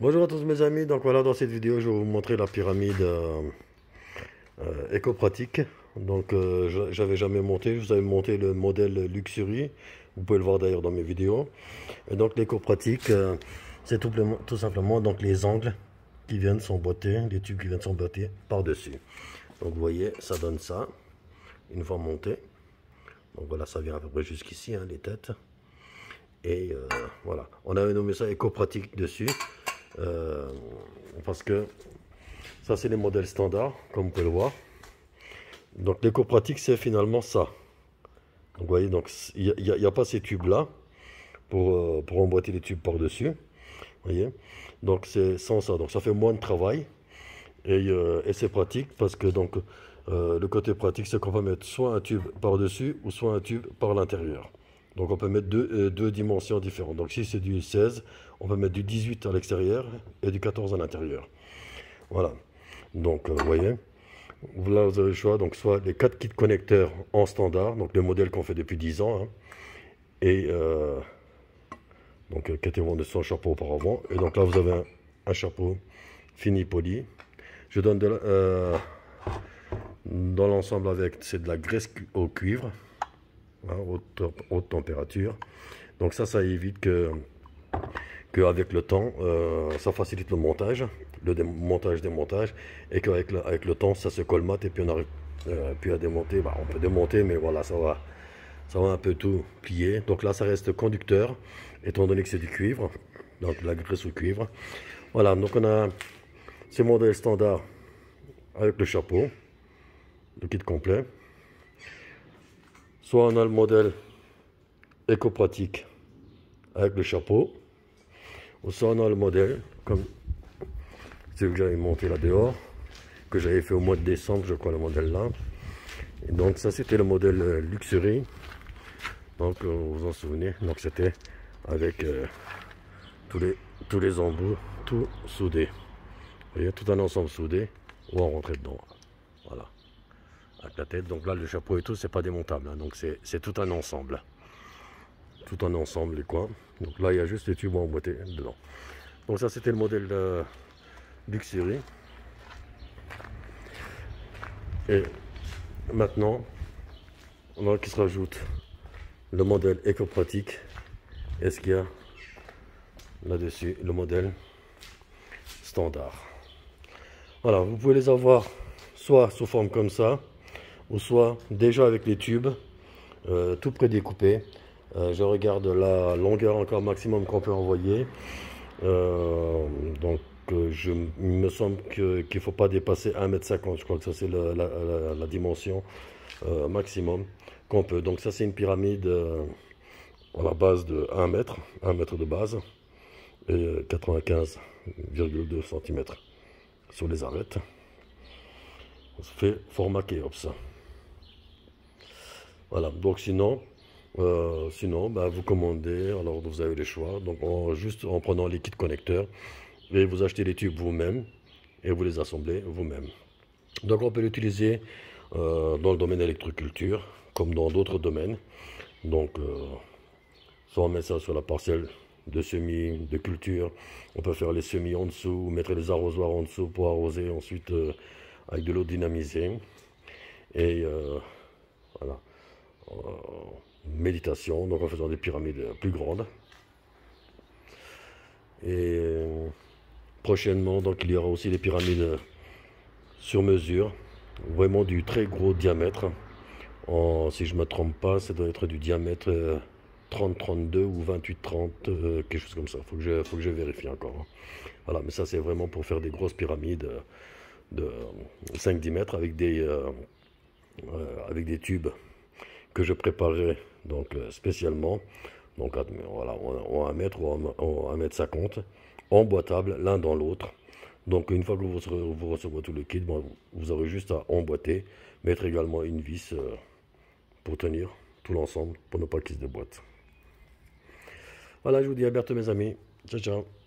Bonjour à tous mes amis, donc voilà dans cette vidéo je vais vous montrer la pyramide éco-pratique. Donc j'avais jamais monté, je vous avais monté le modèle Luxury, vous pouvez le voir d'ailleurs dans mes vidéos. Et donc l'éco-pratique c'est tout simplement donc les angles qui viennent s'emboîter, les tubes qui viennent s'emboîter par-dessus. Donc vous voyez ça donne ça, une fois monté. Donc voilà ça vient à peu près jusqu'ici hein, les têtes. Et voilà, on avait nommé ça éco-pratique dessus. Euh, parce que ça c'est les modèles standards comme vous pouvez le voir. Donc l'éco-pratique c'est finalement ça. Donc, vous voyez, donc il n'y a pas ces tubes là pour emboîter les tubes par dessus. Voyez, donc c'est sans ça, donc ça fait moins de travail et c'est pratique parce que donc le côté pratique c'est qu'on peut mettre soit un tube par dessus ou soit un tube par l'intérieur. Donc on peut mettre deux dimensions différentes. Donc si c'est du 16, on peut mettre du 18 à l'extérieur et du 14 à l'intérieur. Voilà. Donc vous voyez, là vous avez le choix. Donc soit les 4 kits connecteurs en standard, donc le modèle qu'on fait depuis 10 ans, hein, et donc qui était vendu sans chapeau auparavant. Et donc là vous avez un chapeau fini poli. Je donne dans l'ensemble avec, c'est de la graisse au cuivre, hein, haute température. Donc ça évite qu'avec le temps, ça facilite le montage, montage, démontage, et qu'avec avec le temps, ça se colmate et puis on arrive puis à démonter. Bah, on peut démonter, mais voilà, ça va un peu tout plier. Donc là, ça reste conducteur, étant donné que c'est du cuivre, donc de la graisse au cuivre. Voilà, donc on a ces modèles standards avec le chapeau, le kit complet. Soit on a le modèle éco-pratique avec le chapeau, ou soit on a le modèle comme celui que j'avais monté là dehors, que j'avais fait au mois de décembre, je crois, le modèle là. Et donc ça c'était le modèle Luxury. Donc vous vous en souvenez, donc c'était avec tous les embouts, tout soudé. Vous voyez, tout un ensemble soudé, où on rentrait dedans. Voilà. Avec la tête, donc là le chapeau et tout, c'est pas démontable, hein, donc c'est tout un ensemble. Tout un ensemble, les coins. Donc là il y a juste les tubes emboîtés dedans. Donc ça c'était le modèle Luxury. Et maintenant, on a qui se rajoute le modèle éco-pratique. Est-ce qu'il y a là-dessus le modèle standard? Voilà, vous pouvez les avoir soit sous forme comme ça, ou soit déjà avec les tubes, tout prédécoupé. Je regarde la longueur encore maximum qu'on peut envoyer. Donc, il me semble qu'il ne faut pas dépasser 1,50 m. Je crois que ça, c'est la dimension maximum qu'on peut. Donc, ça, c'est une pyramide à la base de 1 mètre de base, et 95,2 cm sur les arêtes. On se fait format Kéops. Voilà, donc sinon bah, vous commandez, alors vous avez les choix, donc juste en prenant les kits connecteurs, et vous achetez les tubes vous-même, et vous les assemblez vous-même. Donc on peut l'utiliser dans le domaine électroculture, comme dans d'autres domaines. Donc soit on met ça sur la parcelle de semis, de culture, on peut faire les semis en dessous, mettre les arrosoirs en dessous pour arroser ensuite avec de l'eau dynamisée. Et voilà. Méditation, donc en faisant des pyramides plus grandes. Et prochainement, donc il y aura aussi des pyramides sur mesure, vraiment du très gros diamètre. Si je ne me trompe pas, ça doit être du diamètre 30-32 ou 28-30, quelque chose comme ça. Faut que je vérifie encore, hein. Voilà, mais ça c'est vraiment pour faire des grosses pyramides de 5-10 mètres avec des tubes que je préparerai donc spécialement, donc voilà, en 1 mètre ou en 1,50 m, emboîtables l'un dans l'autre. Donc une fois que vous recevrez tout le kit, bon, vous aurez juste à emboîter, mettre également une vis pour tenir tout l'ensemble, pour ne pas qu'il se déboîte. Voilà, je vous dis à bientôt mes amis. Ciao, ciao.